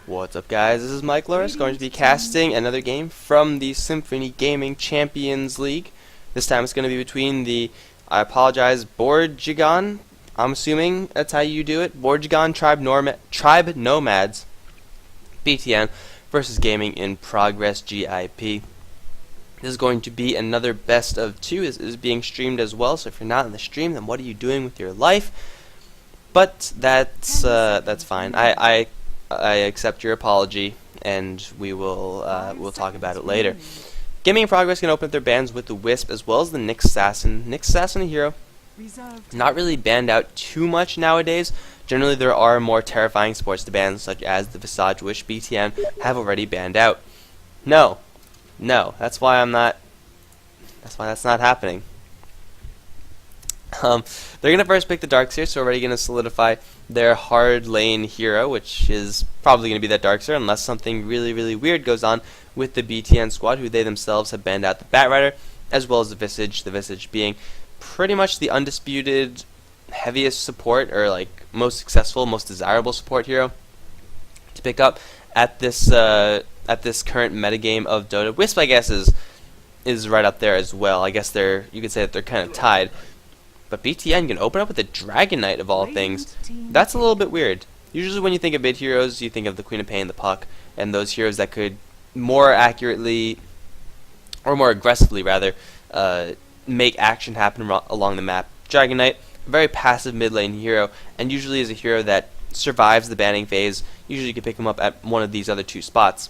What's up, guys? This is Mike Loris, going to be casting another game from the Symphony Gaming Champions League. This time it's going to be between the, I apologize, Borjigan, I'm assuming that's how you do it, Borjigan Tribe Nomads, BTN, versus Gaming in Progress, GIP. This is going to be another best of two. This is being streamed as well, so if you're not in the stream, then what are you doing with your life? But that's fine. I accept your apology, and we'll talk about it later. Gaming in Progress can open up their bans with the Wisp as well as the Nyx Assassin. Nyx Assassin, a hero, not really banned out too much nowadays. Generally, there are more terrifying sports to ban, such as the Visage, which BTN have already banned out. No, that's why I'm not. That's why that's not happening. They're going to first pick the Darkseer, so already going to solidify their hard lane hero, which is probably going to be that Darkseer, unless something really weird goes on with the BTN squad, who they themselves have banned out the Batrider, as well as the Visage being pretty much the undisputed heaviest support, or like most successful, most desirable support hero to pick up at this current metagame of Dota. Wisp, I guess, is right up there as well. I guess you could say that they're kind of tied. But BTN can open up with the Dragon Knight of all things. That's a little bit weird. Usually when you think of mid heroes, you think of the Queen of Pain, the Puck, and those heroes that could more accurately, or more aggressively rather, make action happen along the map. Dragon Knight, a very passive mid lane hero, and usually is a hero that survives the banning phase. Usually you can pick him up at one of these other two spots.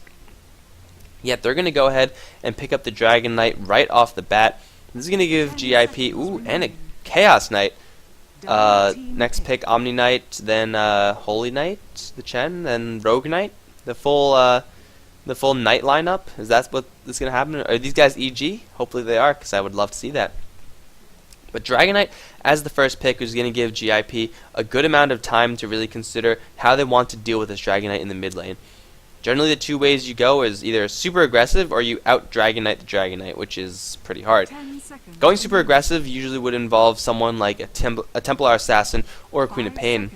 Yet they're going to go ahead and pick up the Dragon Knight right off the bat. This is going to give GIP, and a Chaos Knight. Next pick Omni Knight, then Holy Knight, the Chen, then Rogue Knight. The full Knight lineup. Is that what is going to happen? Are these guys EG? Hopefully they are, because I would love to see that. But Dragon Knight as the first pick is going to give GIP a good amount of time to really consider how they want to deal with this Dragon Knight in the mid lane. Generally, the two ways you go is either super aggressive or you out Dragon Knight the Dragon Knight, which is pretty hard. Going super aggressive usually would involve someone like a Templar Assassin or a Queen of Pain.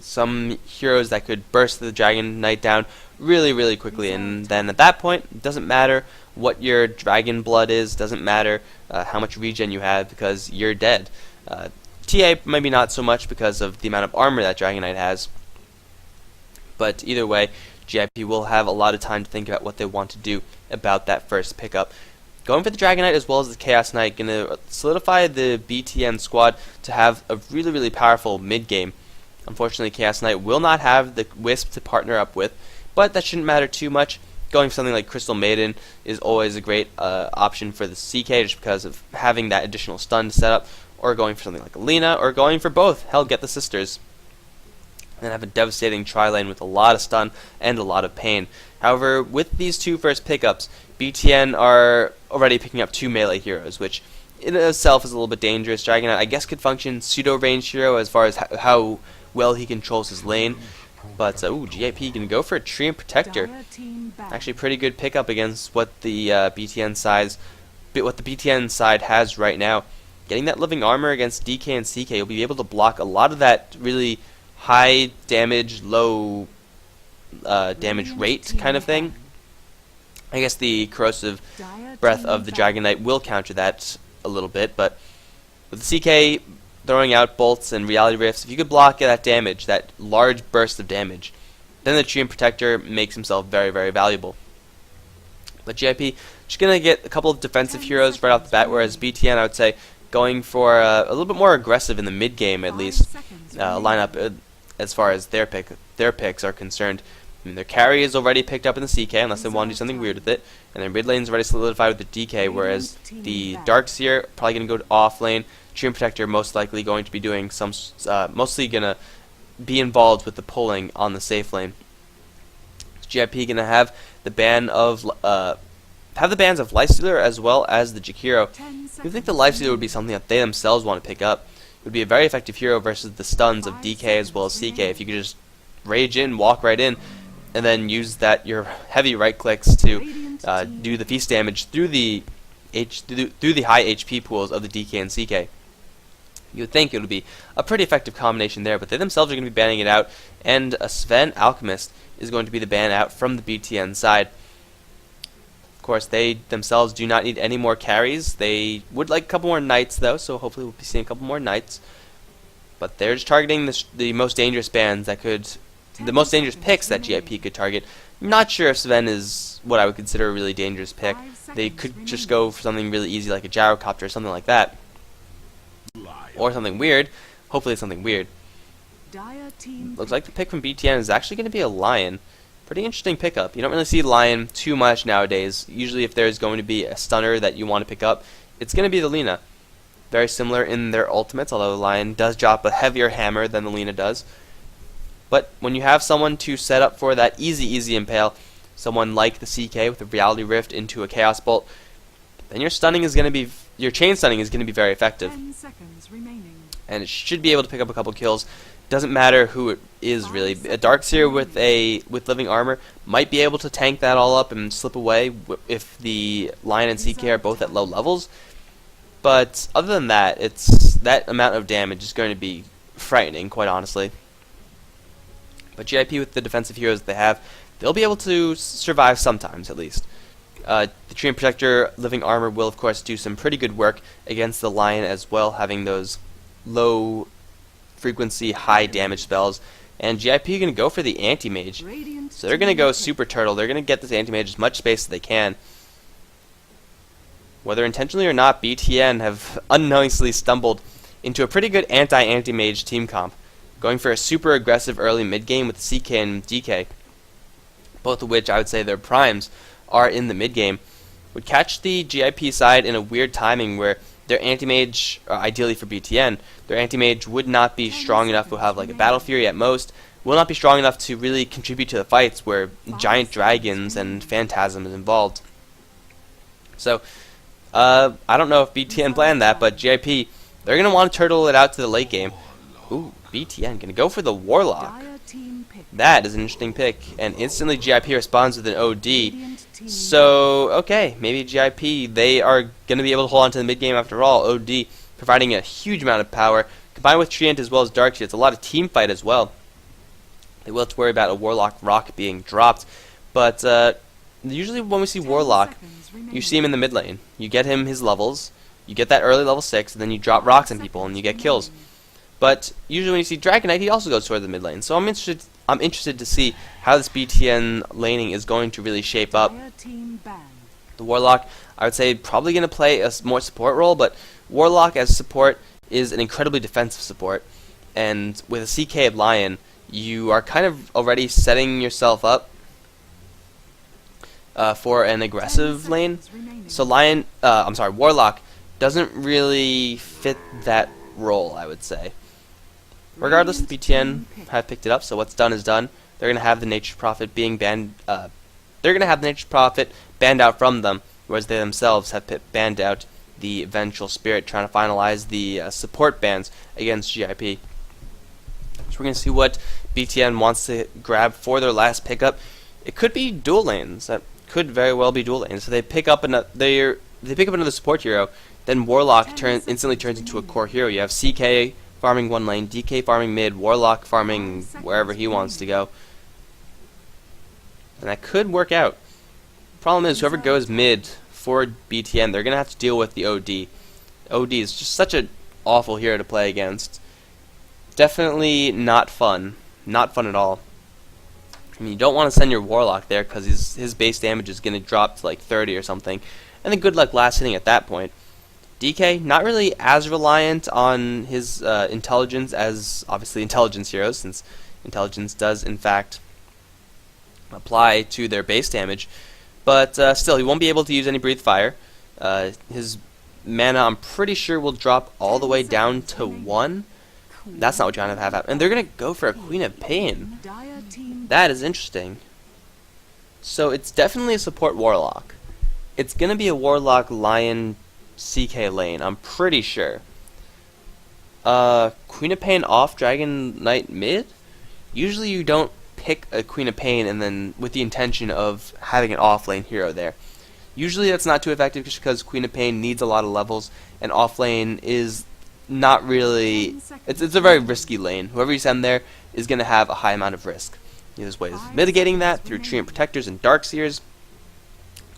Some heroes that could burst the Dragon Knight down really quickly, and then at that point, it doesn't matter what your Dragon Blood is, doesn't matter how much regen you have, because you're dead. TA maybe not so much because of the amount of armor that Dragon Knight has, but either way, GIP will have a lot of time to think about what they want to do about that first pickup. Going for the Dragon Knight as well as the Chaos Knight, going to solidify the BTN squad to have a really powerful mid game. Unfortunately, Chaos Knight will not have the Wisp to partner up with, but that shouldn't matter too much. Going for something like Crystal Maiden is always a great option for the CK, just because of having that additional stun to set up, or going for something like Alina, or going for both. Hell, get the Sisters. And have a devastating tri-lane with a lot of stun and a lot of pain. However, with these two first pickups, BTN are already picking up two melee heroes, which in itself is a little bit dangerous. Dragon Knight, I guess, could function pseudo-range hero as far as how well he controls his lane. But, GIP can go for a Treant Protector. Actually, pretty good pickup against what the BTN side has right now. Getting that living armor against DK and CK, you'll be able to block a lot of that really high damage, low damage rate kind of thing. I guess the corrosive breath of the Dragon Knight will counter that a little bit, but with the CK throwing out bolts and reality rifts, if you could block that damage, that large burst of damage, then the Treant Protector makes himself very valuable. But GIP just going to get a couple of defensive heroes right off the bat, whereas BTN, I would say, going for a little bit more aggressive in the mid game at least lineup as far as their picks are concerned. I mean, their carry is already picked up in the CK unless they want to do something weird with it, and their mid lane is already solidified with the DK, whereas the Darkseer probably going to go to off lane. Treant Protector most likely going to be doing some, mostly going to be involved with the pulling on the safe lane. GIP going to have the bans of Lifestealer as well as the Jakiro. You think the Lifestealer would be something that they themselves want to pick up? It would be a very effective hero versus the stuns of DK as well as CK. If you could just rage in, walk right in, and then use your heavy right clicks to do the feast damage through the high HP pools of the DK and CK. You would think it would be a pretty effective combination there, but they themselves are going to be banning it out, and a Sven Alchemist is going to be the ban out from the BTN side. Of course, they themselves do not need any more carries. They would like a couple more knights, though, so hopefully we'll be seeing a couple more knights. But they're just targeting the most dangerous bans that could, the most dangerous picks that GIP could target. I'm not sure if Sven is what I would consider a really dangerous pick. They could just go for something really easy like a gyrocopter or something like that. Or something weird. Hopefully it's something weird. Looks like the pick from BTN is actually going to be a lion. Pretty interesting pickup. You don't really see lion too much nowadays. Usually if there's going to be a stunner that you want to pick up, it's going to be the Lina. Very similar in their ultimates, although the lion does drop a heavier hammer than the Lina does. But when you have someone to set up for that easy impale, someone like the CK with a reality rift into a chaos bolt, then your stunning is going to be, your chain stunning is going to be very effective. 10 seconds remaining. And it should be able to pick up a couple kills. Doesn't matter who it is really. A Darkseer with living armor might be able to tank that all up and slip away if the Lion and CK are both at low levels. But other than that, that amount of damage is going to be frightening, quite honestly. But GIP with the defensive heroes that they have, they'll be able to survive sometimes at least. The Treant Protector living armor will of course do some pretty good work against the Lion as well, having those low frequency, high damage spells. And GIP are going to go for the Anti-Mage. So they're going to go Super Turtle. They're going to get this Anti-Mage as much space as they can. Whether intentionally or not, BTN have unknowingly stumbled into a pretty good anti-Anti-Mage team comp, going for a super aggressive early mid-game with CK and DK, both of which I would say their primes are in the mid-game, would catch the GIP side in a weird timing where their Anti-Mage, ideally for BTN, their Anti-Mage would not be strong enough to have like a Battle Fury at most, will not be strong enough to really contribute to the fights where giant dragons and Phantasm is involved. So, I don't know if BTN planned that, but GIP, they're going to want to turtle it out to the late game. Ooh, BTN going to go for the Warlock. That is an interesting pick, and instantly GIP responds with an OD. So, okay, maybe GIP, they are going to be able to hold on to the mid game after all. OD providing a huge amount of power, combined with Treant as well as Darkseer. It's a lot of team fight as well. They will have to worry about a Warlock rock being dropped, but usually when we see Warlock, you see him in the mid lane. You get him his levels, you get that early level 6, and then you drop rocks on people and you get kills. But usually when you see Dragon Knight, he also goes toward the mid lane. So I'm interested to see how this BTN laning is going to really shape up. The Warlock, I would say, probably going to play a more support role, but Warlock as support is an incredibly defensive support. And with a CK Lion, you are kind of already setting yourself up for an aggressive lane. So Warlock doesn't really fit that role, I would say. Regardless, the BTN have picked it up, so what's done is done. They're gonna have the Nature's Prophet being banned. They're gonna have the Nature's Prophet banned out from them, whereas they themselves have banned out the Vengeful Spirit, trying to finalize the support bans against GIP. So we're gonna see what BTN wants to grab for their last pickup. It could be dual lanes. That could very well be dual lanes. So they pick up another. They pick up another support hero. Then Warlock instantly turns into a core hero. You have CK farming one lane, DK farming mid, Warlock farming wherever he wants to go. And that could work out. Problem is, whoever goes mid for BTN, they're going to have to deal with the OD. OD is just such an awful hero to play against. Definitely not fun. Not fun at all. I mean, you don't want to send your Warlock there because his base damage is going to drop to like 30 or something. And then good luck last hitting at that point. DK, not really as reliant on his intelligence as, obviously, intelligence heroes, since intelligence does, in fact, apply to their base damage. But still, he won't be able to use any Breathe Fire. His mana, I'm pretty sure, will drop all the way down to 1. That's not what you want to have happen. And they're going to go for a Queen of Pain. That is interesting. So it's definitely a support Warlock. It's going to be a Warlock Lion CK lane, I'm pretty sure. Queen of Pain off Dragon Knight mid? Usually you don't pick a Queen of Pain and then with the intention of having an off lane hero there. Usually that's not too effective just because Queen of Pain needs a lot of levels and off lane is not really. It's a very risky lane. Whoever you send there is going to have a high amount of risk. There's ways of mitigating that through Treant Protectors and Darkseers,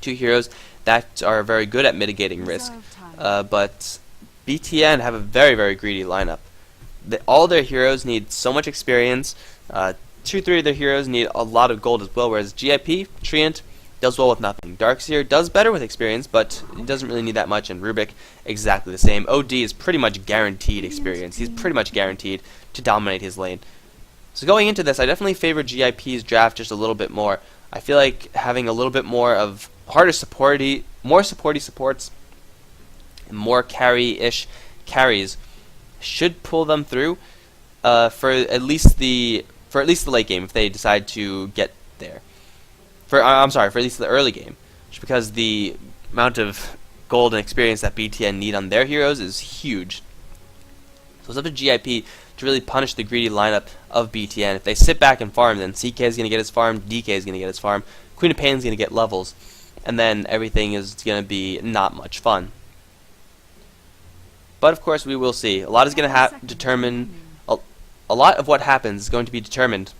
two heroes that are very good at mitigating risk. But BTN have a very, very greedy lineup. All their heroes need so much experience. 2-3 of their heroes need a lot of gold as well, whereas GIP, Treant, does well with nothing. Darkseer does better with experience, but it doesn't really need that much, and Rubik, exactly the same. OD is pretty much guaranteed experience. He's pretty much guaranteed to dominate his lane. So going into this, I definitely favor GIP's draft just a little bit more. I feel like having a little bit more of more supporty supports, and more carry-ish carries should pull them through for at least the late game if they decide to get there. I'm sorry, for at least the early game, just because the amount of gold and experience that BTN need on their heroes is huge. So it's up to GIP to really punish the greedy lineup of BTN. If they sit back and farm, then CK is going to get his farm, DK is going to get his farm, Queen of Pain is going to get levels, and then everything is going to be not much fun. But of course, we will see. A lot is going to determine. A lot of what happens is going to be determined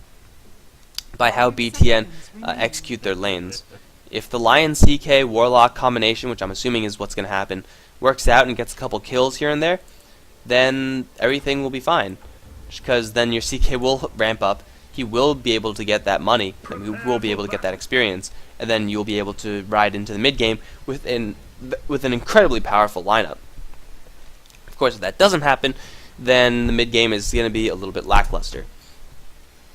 by how BTN execute their lanes. If the Lion CK Warlock combination, which I'm assuming is what's going to happen, works out and gets a couple kills here and there, then everything will be fine. Because then your CK will ramp up, he will be able to get that money, and he will be able to get that experience, and then you'll be able to ride into the mid game with an incredibly powerful lineup. Of course, if that doesn't happen, then the mid game is going to be a little bit lackluster.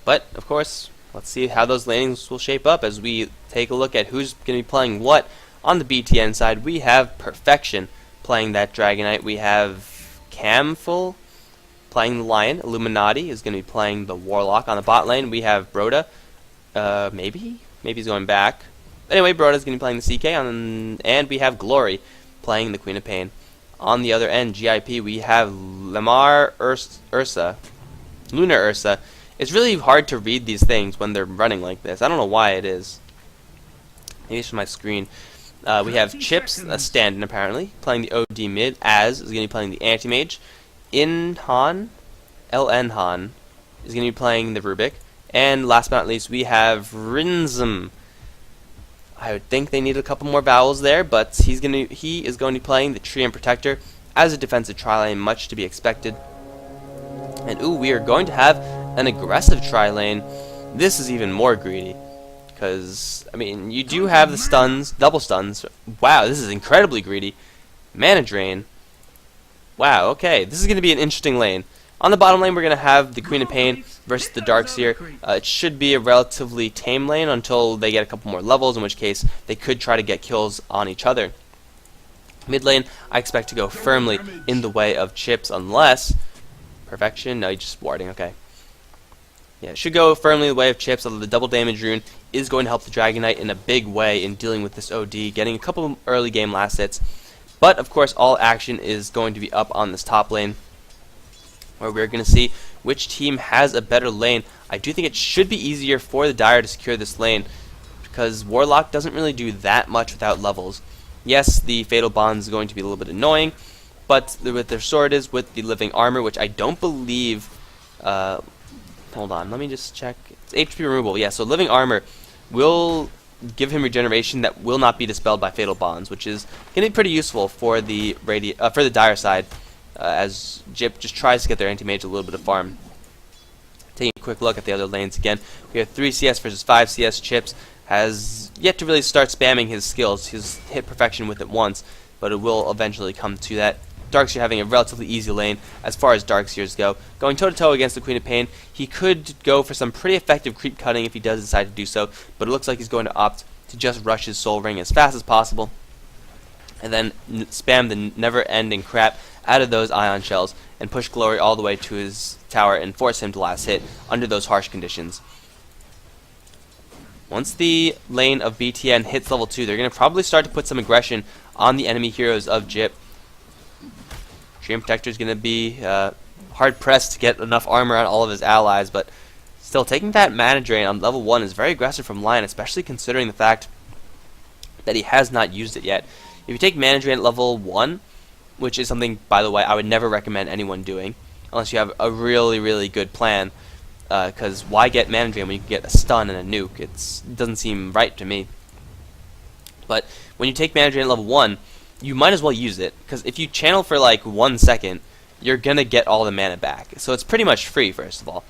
But of course, let's see how those lanings will shape up as we take a look at who's going to be playing what. On the BTN side, we have Perfection playing that Dragonite. We have Camful playing the Lion. Illuminati is going to be playing the Warlock. On the bot lane, we have Broda. Maybe he's going back. Anyway, Broda is going to be playing the CK, and we have Glory playing the Queen of Pain. On the other end, GIP, we have Lunar Ursa. It's really hard to read these things when they're running like this. I don't know why it is. Maybe it's from my screen. We have Chips, a stand-in apparently, playing the OD mid. Az is going to be playing the Anti-Mage. LN Han is going to be playing the Rubik. And last but not least, we have Rinzum. I would think they need a couple more vowels there, but he is going to be playing the Treant Protector as a defensive tri-lane, much to be expected. And ooh, we are going to have an aggressive tri-lane. This is even more greedy, because I mean, you do have the stuns, double stuns. Wow, this is incredibly greedy. Mana drain. Wow, okay, this is going to be an interesting lane. On the bottom lane, we're going to have the Queen of Pain versus the Darkseer. It should be a relatively tame lane until they get a couple more levels, in which case they could try to get kills on each other. Mid lane, I expect to go firmly in the way of Chips, unless... Perfection? No, you're just warding, okay. Yeah, it should go firmly in the way of Chips, although the double damage rune is going to help the Dragonite in a big way in dealing with this OD, getting a couple early game last hits. But, of course, all action is going to be up on this top lane, where we're going to see which team has a better lane. I do think it should be easier for the Dire to secure this lane, because Warlock doesn't really do that much without levels. Yes, the Fatal Bond is going to be a little bit annoying, but with their sword is with the Living Armor, which I don't believe... hold on, let me just check. It's HP removal, yeah, so Living Armor will give him regeneration that will not be dispelled by Fatal Bonds, which is going to be pretty useful for the Dire side, as GIP just tries to get their Anti-Mage a little bit of farm. Taking a quick look at the other lanes again, we have 3 CS versus 5 CS. Chips has yet to really start spamming his skills. He's hit Perfection with it once, but it will eventually come to that. Darkseer having a relatively easy lane as far as Darkseers go. Going toe-to-toe against the Queen of Pain, he could go for some pretty effective creep cutting if he does decide to do so, but it looks like he's going to opt to just rush his Soul Ring as fast as possible, and then spam the never-ending crap out of those Ion Shells, and push Glory all the way to his tower and force him to last hit under those harsh conditions. Once the lane of BTN hits level 2, they're going to probably start to put some aggression on the enemy heroes of GIP. Treant Protector is going to be hard-pressed to get enough armor on all of his allies, but still, taking that mana drain on level 1 is very aggressive from Lion, especially considering the fact that he has not used it yet. If you take mana drain at level 1, which is something, by the way, I would never recommend anyone doing unless you have a really, really good plan. Because why get mana drain when you can get a stun and a nuke? It doesn't seem right to me. But when you take mana drain at level 1, you might as well use it, because if you channel for like 1 second, you're gonna get all the mana back. So it's pretty much free, first of all.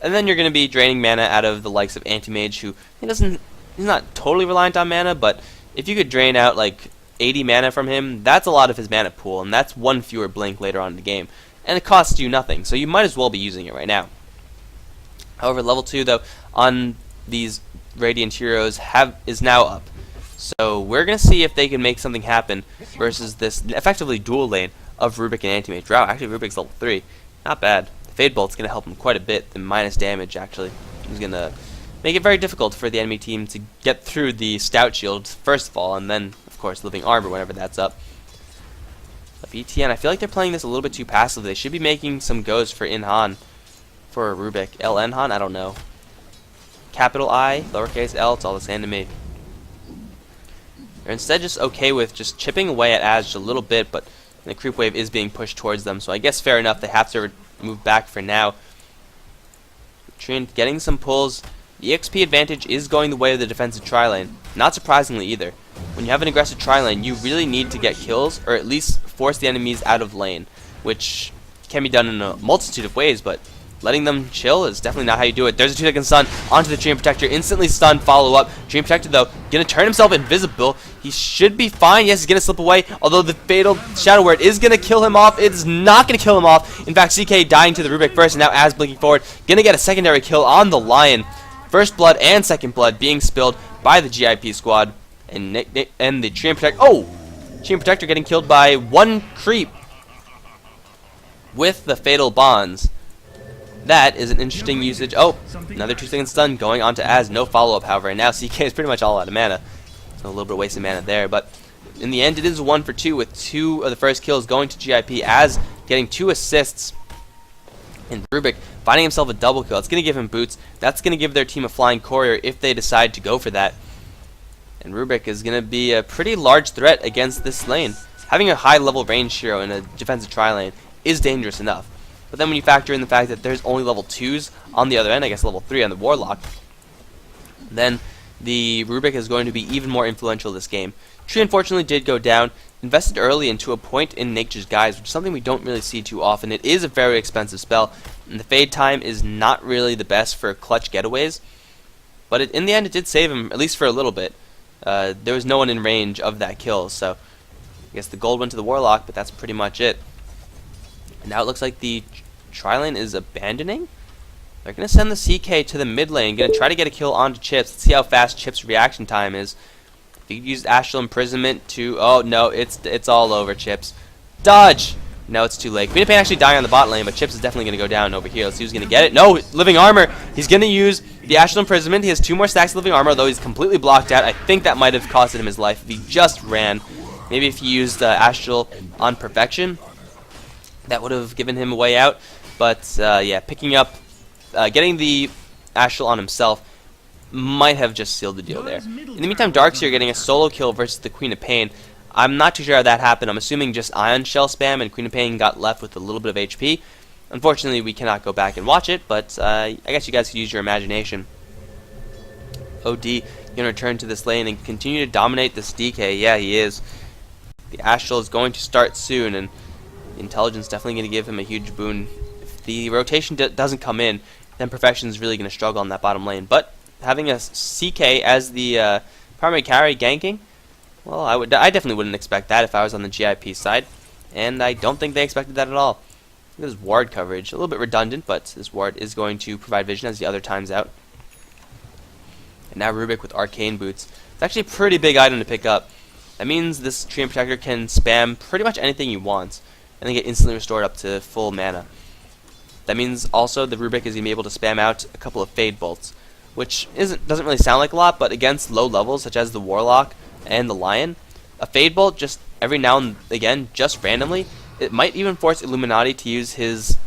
And then you're gonna be draining mana out of the likes of Anti-Mage, who he's not totally reliant on mana, but if you could drain out like 80 mana from him, that's a lot of his mana pool, and that's one fewer blink later on in the game. And it costs you nothing, so you might as well be using it right now. However, level 2 though on these Radiant heroes is now up. So we're going to see if they can make something happen versus this effectively dual lane of Rubik and Anti-Mage. Wow, actually Rubik's level 3. Not bad. The Fade Bolt's going to help him quite a bit. The minus damage actually is going to make it very difficult for the enemy team to get through the Stout Shield first of all, and then of course Living Armor whenever that's up. But BTN, I feel like they're playing this a little bit too passively. They should be making some goes for Inhan. For Rubik. LN Han? I don't know. Capital I, lowercase l, it's all the same to me. They're instead just okay with just chipping away at Az just a little bit, but the creep wave is being pushed towards them, so I guess fair enough, they have to move back for now. Getting some pulls. The XP advantage is going the way of the defensive tri-lane. Not surprisingly either. When you have an aggressive tri-lane, you really need to get kills, or at least force the enemies out of lane, which can be done in a multitude of ways, but letting them chill is definitely not how you do it. There's a 2-second stun onto the Treant Protector. Instantly stunned, follow up. Treant Protector, though, going to turn himself invisible. He should be fine. Yes, he's going to slip away. Although the Fatal Shadow Word is going to kill him off. It is not going to kill him off. In fact, CK dying to the Rubik first, and now Az blinking forward. Going to get a secondary kill on the Lion. First blood and second blood being spilled by the GIP squad. And the Treant Protector... Oh! Treant Protector getting killed by one creep with the Fatal Bonds. That is an interesting usage. Oh, another 2-second stun going on to Az. No follow-up, however. And now CK is pretty much all out of mana. So a little bit of wasted mana there. But in the end, it is a 1 for 2 with 2 of the first kills going to GIP. Az getting 2 assists. And Rubik finding himself a double kill. It's going to give him boots. That's going to give their team a flying courier if they decide to go for that. And Rubik is going to be a pretty large threat against this lane. Having a high-level range hero in a defensive tri-lane is dangerous enough. But then when you factor in the fact that there's only level 2s on the other end, I guess level 3 on the Warlock, then the Rubik is going to be even more influential this game. Tree unfortunately did go down, invested early into a point in Nature's Guise, which is something we don't really see too often. It is a very expensive spell, and the fade time is not really the best for clutch getaways, but in the end it did save him, at least for a little bit. There was no one in range of that kill, so I guess the gold went to the Warlock, but that's pretty much it. And now it looks like the tri-lane is abandoning. They're going to send the CK to the mid lane, going to try to get a kill onto Chips. Let's see how fast Chips' reaction time is. If you use Astral Imprisonment to... Oh, no, it's all over, Chips. Dodge! No, it's too late. Queen of Pain actually dying on the bot lane, but Chips is definitely going to go down over here. Let's see who's going to get it. No, Living Armor. He's going to use the Astral Imprisonment. He has 2 more stacks of Living Armor, though he's completely blocked out. I think that might have costed him his life if he just ran. Maybe if he used Astral on Perfection, that would have given him a way out. But, yeah, picking up, getting the Astral on himself might have just sealed the deal there. In the meantime, Darkseer getting a solo kill versus the Queen of Pain. I'm not too sure how that happened. I'm assuming just Ion Shell spam and Queen of Pain got left with a little bit of HP. Unfortunately, we cannot go back and watch it, but I guess you guys could use your imagination. OD going to return to this lane and continue to dominate this DK. Yeah, he is. The Astral is going to start soon, and Intelligence definitely going to give him a huge boon. If the rotation doesn't come in, then Perfection is really going to struggle on that bottom lane. But having a CK as the primary carry ganking, well, I definitely wouldn't expect that if I was on the GIP side, and I don't think they expected that at all. This ward coverage, a little bit redundant, but this ward is going to provide vision as the other time's out. And now Rubik with Arcane Boots. It's actually a pretty big item to pick up. That means this Treant Protector can spam pretty much anything he wants, and then get instantly restored up to full mana. That means also the Rubik is going to be able to spam out a couple of Fade Bolts, which doesn't really sound like a lot, but against low levels such as the Warlock and the Lion, a Fade Bolt just every now and again, just randomly, it might even force Illuminati to use his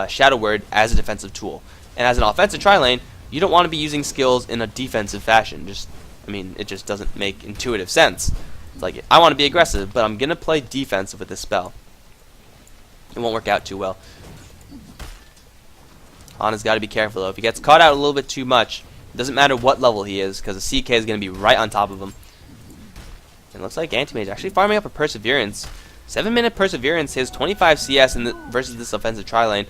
Shadow Word as a defensive tool. And as an offensive tri-lane, you don't want to be using skills in a defensive fashion. It just doesn't make intuitive sense. It's like, I want to be aggressive, but I'm going to play defensive with this spell. it won't work out too well. Hana's got to be careful though. If he gets caught out a little bit too much, it doesn't matter what level he is, because the CK is going to be right on top of him. And it looks like Anti-Mage actually farming up a Perseverance. 7-minute Perseverance, his 25 CS versus this offensive tri-lane.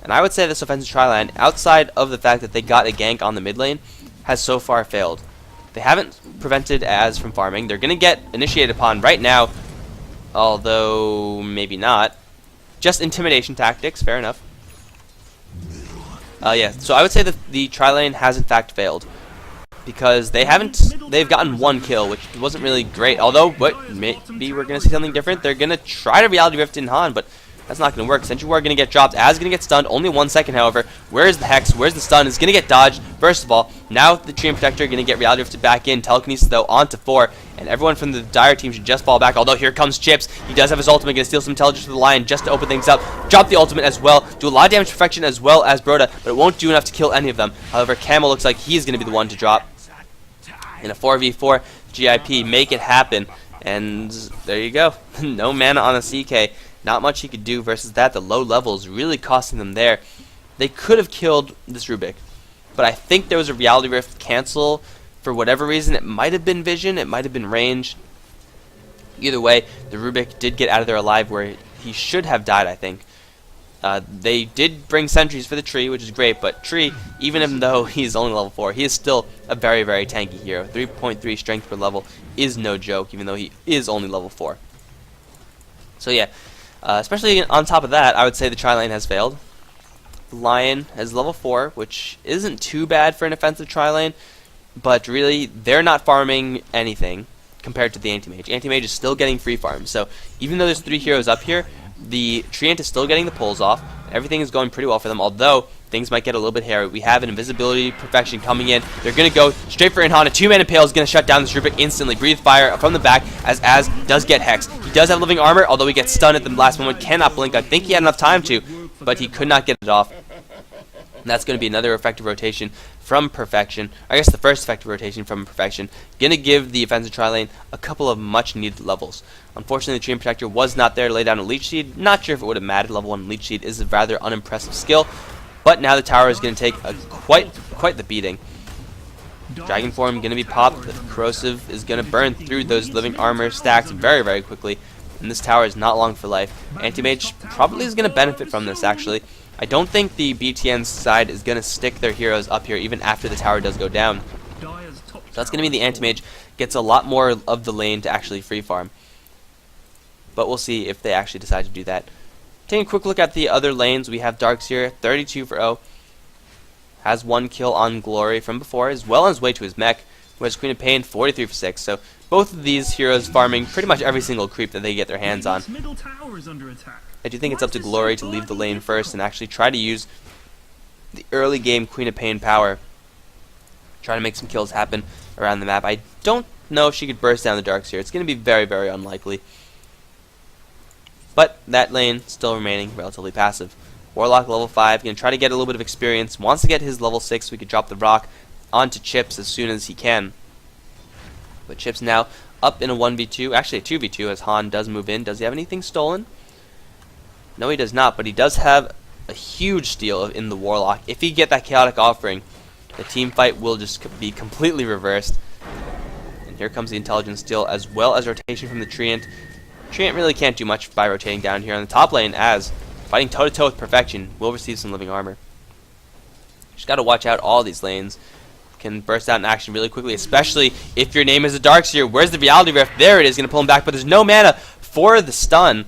And I would say this offensive tri-lane, outside of the fact that they got a gank on the mid lane, has so far failed. They haven't prevented Az from farming. They're going to get initiated upon right now, although maybe not. Just intimidation tactics, fair enough. Yeah, so I would say that the tri-lane has in fact failed, because they've gotten 1 kill, which wasn't really great. Although, maybe we're going to see something different. They're going to try to Reality Rift in Han, but that's not going to work. Sentry Ward going to get dropped. Az going to get stunned. Only 1 second, however. Where's the Hex? Where's the stun? It's going to get dodged. First of all, now the Treant Protector going to get Reality Rifted back in. Telekinesis, though, onto 4. And everyone from the Dire team should just fall back. Although, here comes Chips. He does have his ultimate. Going to steal some intelligence for the Lion just to open things up. Drop the ultimate as well. Do a lot of damage to Perfection as well as Broda, but it won't do enough to kill any of them. However, Camel looks like he's going to be the one to drop. In a 4v4, GIP, make it happen. And there you go. No mana on a CK. Not much he could do versus that. The low levels really costing them there. They could have killed this Rubik, but I think there was a Reality Rift cancel for whatever reason. It might have been vision, it might have been range. Either way, the Rubik did get out of there alive where he should have died, I think. They did bring sentries for the Tree, which is great, but Tree, even though he's only level 4, he is still a very, very tanky hero. 3.3 strength per level is no joke, even though he is only level 4. So yeah, especially on top of that, I would say the tri-lane has failed. The Lion has level 4, which isn't too bad for an offensive tri-lane, but really, they're not farming anything compared to the Anti-Mage. Anti-Mage is still getting free farms, so even though there's 3 heroes up here, the Treant is still getting the pulls off. Everything is going pretty well for them, although things might get a little bit hairy. We have an Invisibility Perfection coming in. They're going to go straight for Inhan. A 2-man Impale is going to shut down this Rubik instantly. Breathe Fire from the back as Az does get Hex. He does have Living Armor, although he gets stunned at the last moment. Cannot blink. I think he had enough time to, but he could not get it off. And that's going to be another effective rotation from Perfection. I guess the first effective rotation from Perfection. Going to give the offensive tri-lane a couple of much-needed levels. Unfortunately, the Treant Protector was not there to lay down a Leech Seed. Not sure if it would have mattered. Level 1 Leech Seed is a rather unimpressive skill. But now the tower is going to take quite the beating. Dragon Form going to be popped. The Corrosive is going to burn through those Living Armor stacks very, very quickly. And this tower is not long for life. Anti-Mage probably is going to benefit from this, actually. I don't think the BTN side is going to stick their heroes up here even after the tower does go down. So that's going to mean the Anti-Mage gets a lot more of the lane to actually free farm. But we'll see if they actually decide to do that. Taking a quick look at the other lanes, we have Darks here, 32 for O. Has 1 kill on Glory from before, as well on his way to his mech. Whereas Queen of Pain, 43 for 6. So both of these heroes farming pretty much every single creep that they get their hands on. I do think it's up to Glory to leave the lane first and actually try to use the early game Queen of Pain power. Try to make some kills happen around the map. I don't know if she could burst down the Darks here. It's going to be very, very unlikely. But that lane still remaining relatively passive. Warlock level 5, going to try to get a little bit of experience. Wants to get his level 6 so we could drop the rock onto Chips as soon as he can. But Chips now up in a 1v2, actually a 2v2 as Han does move in. Does he have anything stolen? No, he does not, but he does have a huge steal in the Warlock. If he get that Chaotic Offering, the team fight will just be completely reversed. And here comes the Intelligence steal as well as rotation from the Treant. Treant really can't do much by rotating down here on the top lane, as fighting toe-to-toe with Perfection will receive some Living Armor. Just got to watch out all these lanes. Can burst out in action really quickly, especially if your name is a Darkseer. Where's the Reality Rift? There it is, going to pull him back, but there's no mana for the stun.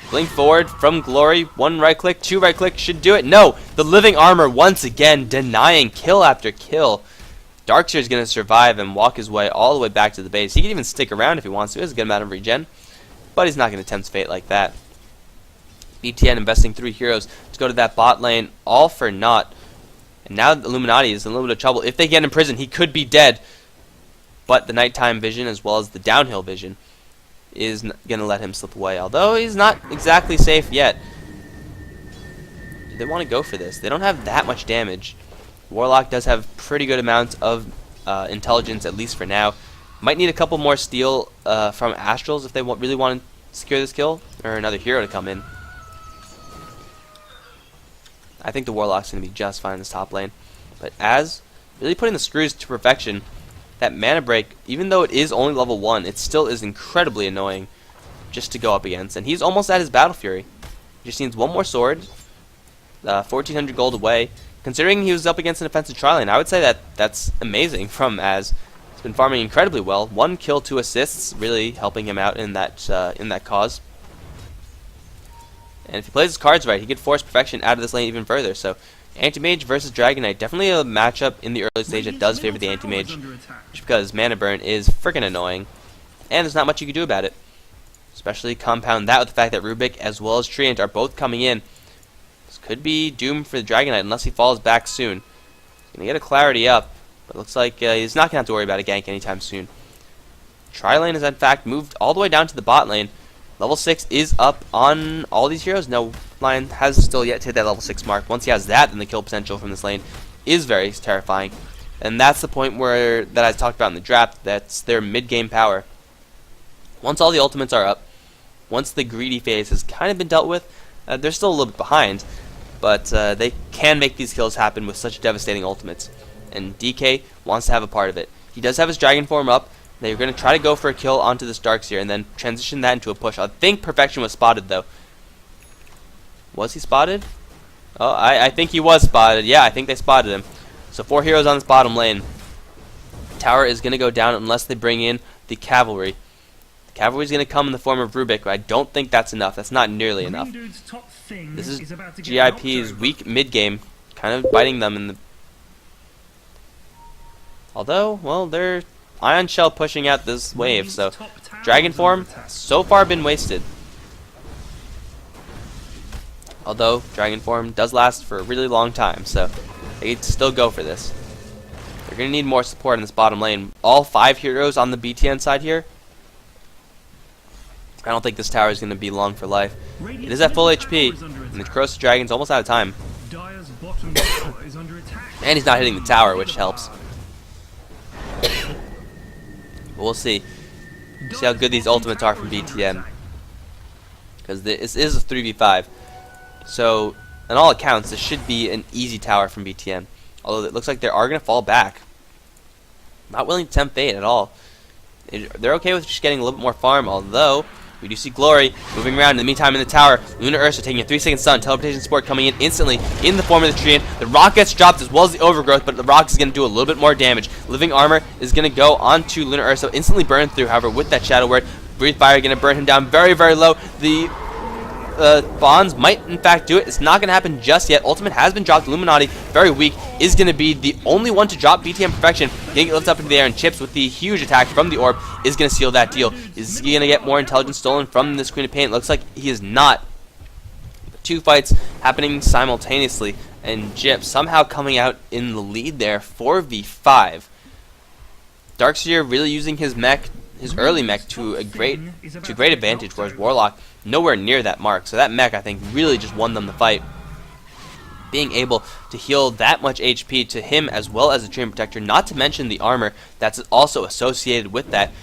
Blink forward from Glory. 1 right click, 2 right click should do it. No, the Living Armor once again denying kill after kill. Darkseer is going to survive and walk his way all the way back to the base. He can even stick around if he wants to. He has a good amount of regen, but he's not going to tempt fate like that. BTN investing 3 heroes to go to that bot lane, all for naught. And now the Illuminati is in a little bit of trouble. If they get in prison, he could be dead. But the nighttime vision as well as the downhill vision is going to let him slip away. Although he's not exactly safe yet. Do they want to go for this? They don't have that much damage. Warlock does have pretty good amounts of intelligence, at least for now. Might need a couple more steel from Astrals if they really want to secure this kill. Or another hero to come in. I think the Warlock's going to be just fine in this top lane. But Az really putting the screws to perfection. That mana break, even though it is only level 1, it still is incredibly annoying just to go up against. And he's almost at his Battle Fury. He just needs one more sword, 1,400 gold away. Considering he was up against an offensive tri-lane, I would say that that's amazing from Az. He's been farming incredibly well. 1 kill, 2 assists, really helping him out in that cause. And if he plays his cards right, he could force perfection out of this lane even further. So, Anti-Mage versus Dragon Knight, definitely a matchup in the early stage that does favor the Anti-Mage, just because mana burn is freaking annoying, and there's not much you can do about it. Especially compound that with the fact that Rubik as well as Treant are both coming in. This could be doomed for the Dragon Knight unless he falls back soon. He's going to get a clarity up, but it looks like he's not going to have to worry about a gank anytime soon. Tri-lane has in fact moved all the way down to the bot lane. Level 6 is up on all these heroes. No, Lion has still yet to hit that level 6 mark. Once he has that, then the kill potential from this lane is very terrifying. And that's the point that I talked about in the draft. That's their mid-game power. Once all the ultimates are up, once the greedy phase has kind of been dealt with, they're still a little bit behind. But they can make these kills happen with such devastating ultimates. And DK wants to have a part of it. He does have his dragon form up. They're going to try to go for a kill onto this Darkseer and then transition that into a push. I think Perfection was spotted, though. Was he spotted? Oh, I think he was spotted. Yeah, I think they spotted him. So 4 heroes on this bottom lane. Tower is going to go down unless they bring in the cavalry. The cavalry is going to come in the form of Rubik, but I don't think that's enough. That's not nearly enough. This is GIP's weak mid-game, kind of biting them in the... Although, well, they're... Ion Shell pushing out this wave, so Dragon Form so far been wasted. Although Dragon Form does last for a really long time, so they can still go for this. They're going to need more support in this bottom lane. All 5 heroes on the BTN side here. I don't think this tower is going to be long for life. It is at full HP, and the Corrosive Dragon's almost out of time. And he's not hitting the tower, which helps. But we'll see. See how good these ultimates are from BTN. Because this is a 3v5. So, on all accounts, this should be an easy tower from BTN. Although it looks like they are going to fall back. Not willing to tempt fate at all. They're okay with just getting a little bit more farm, although we do see Glory moving around in the meantime in the tower. Luna Ursa taking a 3-second stun. Teleportation support coming in instantly in the form of the Treant. The rock gets dropped as well as the overgrowth, but the rock is going to do a little bit more damage. Living armor is going to go onto Luna Ursa, instantly burned through, however, with that Shadow Word. Breathe Fire going to burn him down very, very low. The bonds might in fact do it. It's not going to happen just yet. Ultimate has been dropped. Illuminati, very weak, is going to be the only one to drop BTN Perfection. Getting it lifted up into the air, and Chips with the huge attack from the orb is going to seal that deal. Is he going to get more intelligence stolen from this Queen of Pain? It looks like he is not. 2 fights happening simultaneously, and Jip somehow coming out in the lead there, 4v5. Darkseer really using his mech, his early mech, to great advantage, whereas Warlock nowhere near that mark. So that mech, I think, really just won them the fight. Being able to heal that much HP to him as well as the Treant Protector, not to mention the armor that's also associated with that. I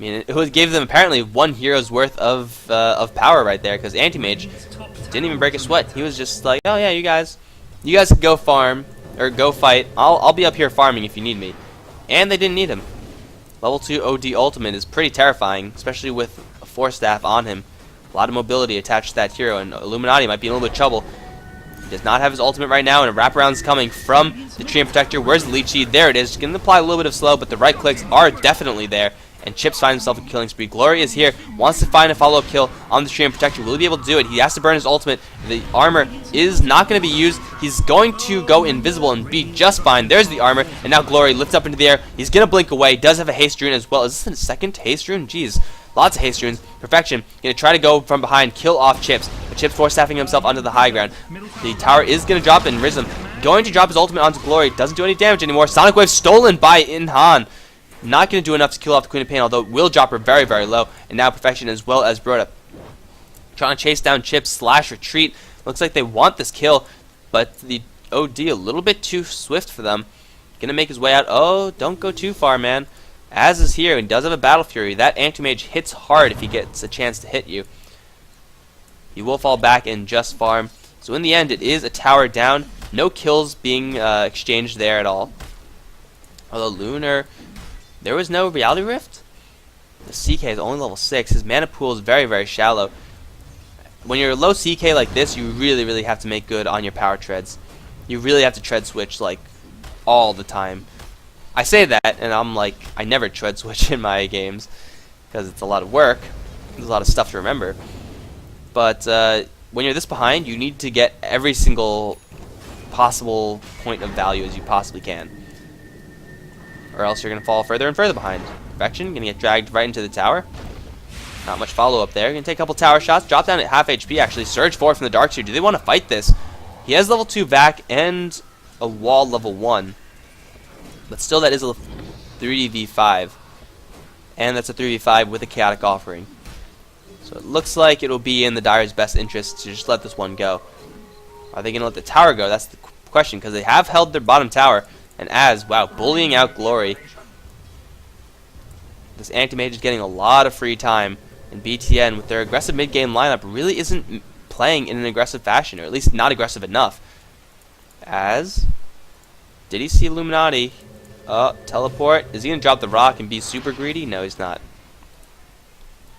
mean, it gave them apparently 1 hero's worth of power right there, because Anti-Mage didn't even break a sweat. He was just like, oh yeah, you guys can go farm, or go fight. I'll be up here farming if you need me. And they didn't need him. Level 2 OD Ultimate is pretty terrifying, especially with a Force Staff on him. A lot of mobility attached to that hero, and Illuminati might be in a little bit of trouble. He does not have his ultimate right now, and a wraparound is coming from the Treant Protector. Where's the lead sheet? There it is. Going to apply a little bit of slow, but the right clicks are definitely there. And Chips finds himself a killing spree. Glory is here, wants to find a follow-up kill on the Treant Protector. Will he be able to do it? He has to burn his ultimate. The armor is not going to be used. He's going to go invisible and be just fine. There's the armor, and now Glory lifts up into the air. He's going to blink away. Does have a haste rune as well. Is this a second haste rune? Jeez. Lots of haste runes. Perfection. Going to try to go from behind, kill off Chips. But Chips force staffing himself onto the high ground. The tower is going to drop in. Rhythm going to drop his ultimate onto Glory. Doesn't do any damage anymore. Sonic Wave stolen by Inhan. Not going to do enough to kill off the Queen of Pain, although it will drop her very, very low. And now Perfection as well as Broda. Trying to chase down Chips / retreat. Looks like they want this kill, but the OD a little bit too swift for them. Going to make his way out. Oh, don't go too far, man. Az is here and does have a Battle Fury. That Anti-Mage hits hard if he gets a chance to hit you. He will fall back and just farm So in the end, it is a tower down. No kills being exchanged there at all. Although Lunar, there was no Reality Rift. The CK is only level 6. His mana pool is very, very shallow. When you're low CK like this, you really, really have to make good on your power treads. You really have to tread switch like all the time. I say that, and I'm like, I never tread switch in my games because it's a lot of work. There's a lot of stuff to remember. But when you're this behind, you need to get every single possible point of value as you possibly can, or else you're going to fall further and further behind. Perfection, going to get dragged right into the tower. Not much follow-up there. Going to take a couple tower shots. Drop down at half HP, actually. Surge forward from the Darkseer. Do they want to fight this? He has level 2 vac and a wall level 1. But still, that is a 3v5. And that's a 3v5 with a Chaotic Offering. So it looks like it will be in the Dire's best interest to just let this one go. Are they going to let the tower go? That's the question, because they have held their bottom tower. And wow, bullying out Glory. This Anti-Mage is getting a lot of free time. And BTN, with their aggressive mid-game lineup, really isn't playing in an aggressive fashion, or at least not aggressive enough. Did he see Illuminati? Teleport. Is he going to drop the rock and be super greedy? No, he's not.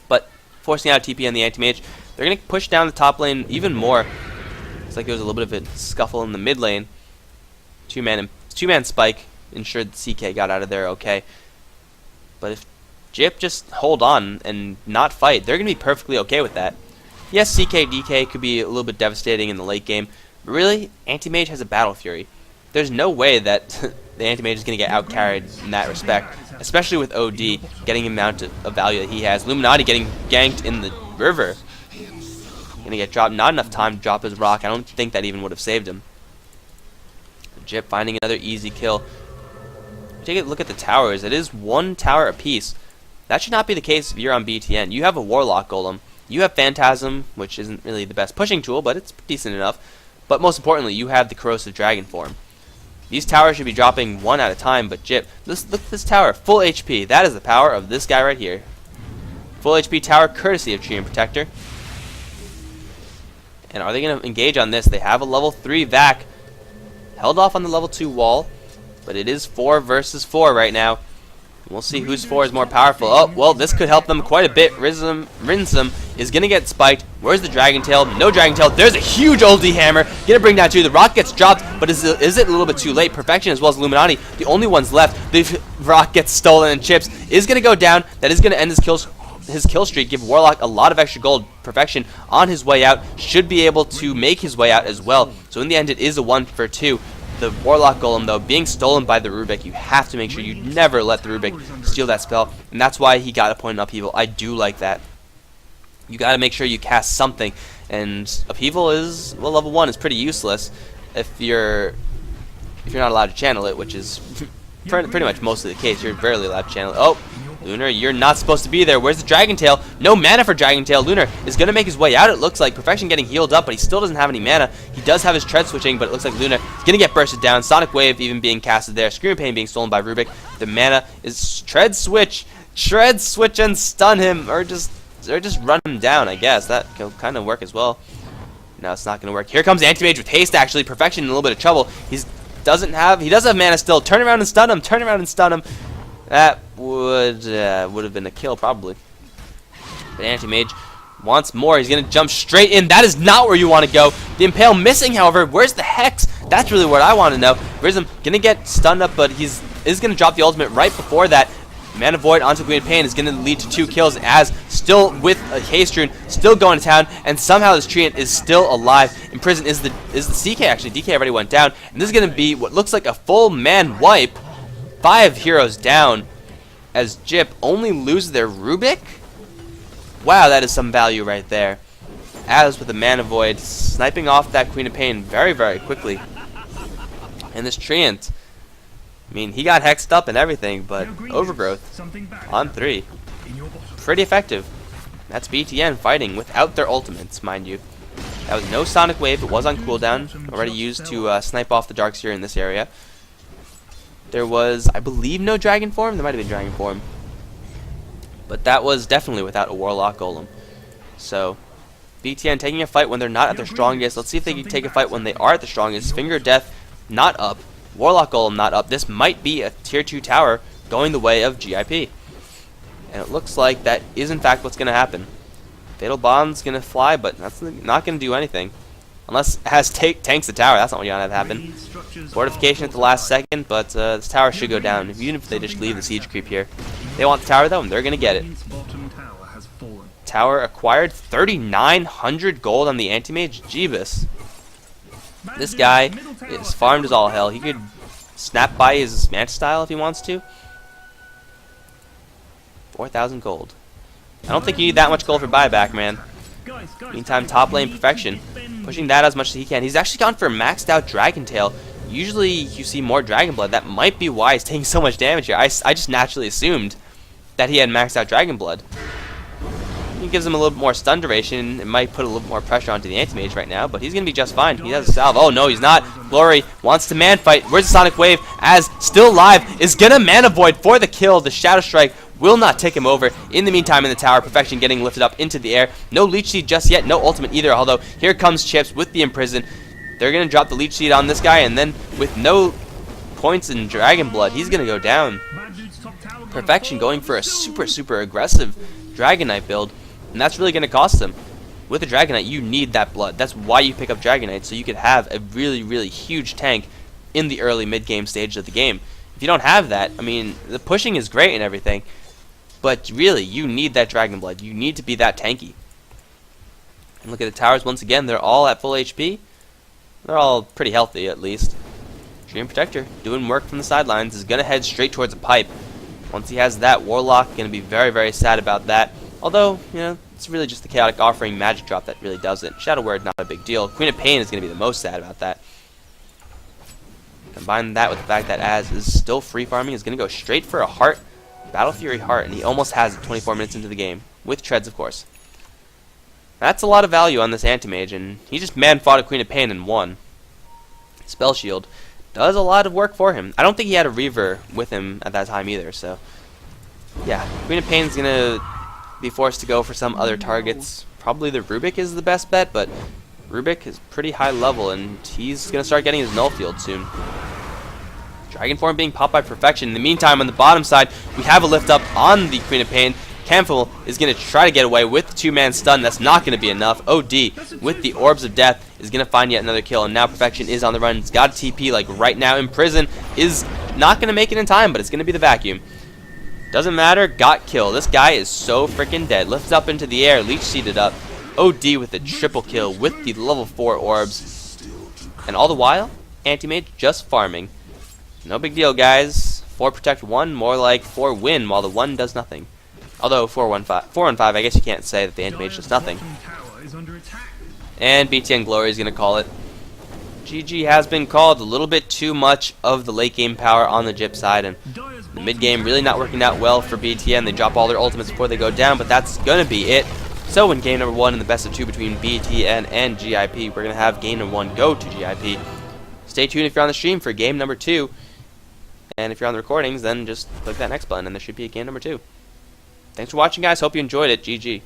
But forcing out TP on the Anti-Mage, they're going to push down the top lane even more. Looks like there was a little bit of a scuffle in the mid lane. Two-man spike ensured the CK got out of there okay. But if GIP just hold on and not fight, they're going to be perfectly okay with that. Yes, CK DK could be a little bit devastating in the late game, but really, Anti-Mage has a Battle Fury. There's no way that the Anti-Mage is going to get out-carried in that respect, especially with OD getting the amount of value that he has. Illuminati getting ganked in the river. Going to get dropped, not enough time to drop his rock. I don't think that even would have saved him. GIP finding another easy kill. Take a look at the towers. It is one tower apiece. That should not be the case if you're on BTN. You have a Warlock Golem. You have Phantasm, which isn't really the best pushing tool, but it's decent enough. But most importantly, you have the Corrosive Dragon form. These towers should be dropping one at a time, but GIP, look at this tower, full HP. That is the power of this guy right here. Full HP tower, courtesy of Treant Protector. And are they going to engage on this? They have a level 3 vac. Held off on the level 2 wall, but it is 4 versus 4 right now. We'll see whose 4 is more powerful. Oh, well, this could help them quite a bit. Rinsum is going to get spiked. Where's the Dragon Tail? No Dragon Tail. There's a huge ulti hammer. Going to bring down 2. The rock gets dropped, but is it a little bit too late? Perfection as well as Illuminati, the only ones left. The rock gets stolen and Chips is going to go down. That is going to end his kill streak, give Warlock a lot of extra gold. Perfection on his way out should be able to make his way out as well. So in the end, it is a 1 for 2. The Warlock Golem, though, being stolen by the Rubik, you have to make sure you never let the Rubik steal that spell, and that's why he got a point in Upheaval. I do like that. You got to make sure you cast something, and Upheaval is, well, level 1 is pretty useless if you're not allowed to channel it, which is pretty much mostly the case. You're rarely allowed to channel it. Oh, Lunar, you're not supposed to be there. Where's the Dragon Tail? No mana for Dragon Tail. Lunar is going to make his way out, it looks like. Perfection getting healed up, but he still doesn't have any mana. He does have his tread switching, but it looks like Lunar is going to get bursted down. Sonic Wave even being casted there. Scream of Pain being stolen by Rubik. The mana is tread switch. Tread switch and stun him, or just run him down, I guess. That can kind of work as well. No, it's not going to work. Here comes Anti-Mage with haste, actually. Perfection in a little bit of trouble. He does have mana still. Turn around and stun him. Turn around and stun him. That would have been a kill, probably. But Anti-Mage wants more. He's going to jump straight in. That is not where you want to go. The Impale missing, however. Where's the Hex? That's really what I want to know. Rizm going to get stunned up, but is going to drop the ultimate right before that. Mana Void onto Queen of Pain is going to lead to 2 kills, as still with a haste rune, still going to town, and somehow this Treant is still alive. In prison is the CK, actually. DK already went down, and this is going to be what looks like a full man wipe. 5 heroes down as GIP only loses their Rubik. Wow, that is some value right there. As with the Mana Void, sniping off that Queen of Pain very, very quickly. And this Treant, I mean, he got hexed up and everything, but Overgrowth on 3. Pretty effective. That's BTN fighting without their ultimates, mind you. That was no Sonic Wave. It was on cooldown. Already used to snipe off the Darkseer in this area. There was, I believe, no Dragon Form. There might have been Dragon Form. But that was definitely without a Warlock Golem. So, BTN taking a fight when they're not at their strongest. Let's see if they can take a fight when they are at the strongest. Finger of Death not up. Warlock Golem not up. This might be a tier 2 tower going the way of GIP. And it looks like that is in fact what's going to happen. Fatal Bond's going to fly, but that's not going to do anything. Unless it has tanks the tower, that's not what's going to happen. Fortification at the last second, but this tower should go down, even if they just leave the siege creep here. They want the tower though, and they're going to get it. Tower acquired, 3,900 gold on the anti-mage. Jeebus. This guy is farmed as all hell. He could snap by his match style if he wants to. 4,000 gold. I don't think you need that much gold for buyback, man. Meantime, top lane Perfection, pushing that as much as he can. He's actually gone for maxed out Dragon Tail. Usually you see more Dragon Blood. That might be why he's taking so much damage here. I just naturally assumed that he had maxed out Dragon Blood. He gives him a little more stun duration. It might put a little more pressure onto the Anti-Mage right now, but he's going to be just fine. He has a salve. Oh no, he's not. Glory wants to man fight. Where's the Sonic Wave? As still alive is going to Mana Void for the kill. The Shadow Strike will not take him over. In the meantime, in the tower, Perfection getting lifted up into the air. No Leech Seed just yet, no ultimate either, although here comes Chips with the Imprison. They're going to drop the Leech Seed on this guy, and then with no points in Dragon Blood, he's going to go down. Perfection going for a super aggressive Dragon Knight build, and that's really going to cost them. With a Dragon Knight, you need that blood. That's why you pick up Dragon Knight, so you could have a really huge tank in the early mid-game stage of the game. If you don't have that, I mean, the pushing is great and everything, but really, you need that Dragon Blood. You need to be that tanky. And look at the towers once again. They're all at full HP. They're all pretty healthy, at least. Dream Protector, doing work from the sidelines, is going to head straight towards a pipe. Once he has that, Warlock going to be very sad about that. Although, you know, it's really just the Chaotic Offering magic drop that really does it. Shadow Word, not a big deal. Queen of Pain is going to be the most sad about that. Combine that with the fact that Az is still free farming, is going to go straight for a heart, Battle Fury Heart, and he almost has it 24 minutes into the game. With treads, of course. That's a lot of value on this Anti-Mage, and he just man-fought a Queen of Pain and won. Spell Shield does a lot of work for him. I don't think he had a Reaver with him at that time either, so yeah, Queen of Pain's going to be forced to go for some other targets. Probably the Rubik is the best bet, but Rubik is pretty high level, and he's going to start getting his Null Field soon. Dragon Form being popped by Perfection. In the meantime, on the bottom side, we have a lift up on the Queen of Pain. Camphil is going to try to get away with the 2-man stun. That's not going to be enough. OD with the Orbs of Death is going to find yet another kill, and now Perfection is on the run. He's got a TP like right now in prison. Is not going to make it in time, but it's going to be the vacuum. Doesn't matter. Got kill. This guy is so freaking dead. Lifts up into the air. Leech seated up. OD with the triple kill with the level 4 orbs. And all the while, Anti-Mage just farming. No big deal, guys. 4 protect 1, more like 4 win, while the 1 does nothing. Although 4-1-5, I guess you can't say that the Anti-Mage does nothing. And BTN Glory is going to call it. GG has been called. A little bit too much of the late game power on the GIP side, and the mid game really not working out well for BTN. They drop all their ultimates before they go down, but that's going to be it. So in game number 1 in the best of 2 between BTN and GIP, we're going to have game number 1 go to GIP. Stay tuned if you're on the stream for game number 2. And if you're on the recordings, then just click that next button and there should be a game number 2. Thanks for watching, guys. Hope you enjoyed it. GG.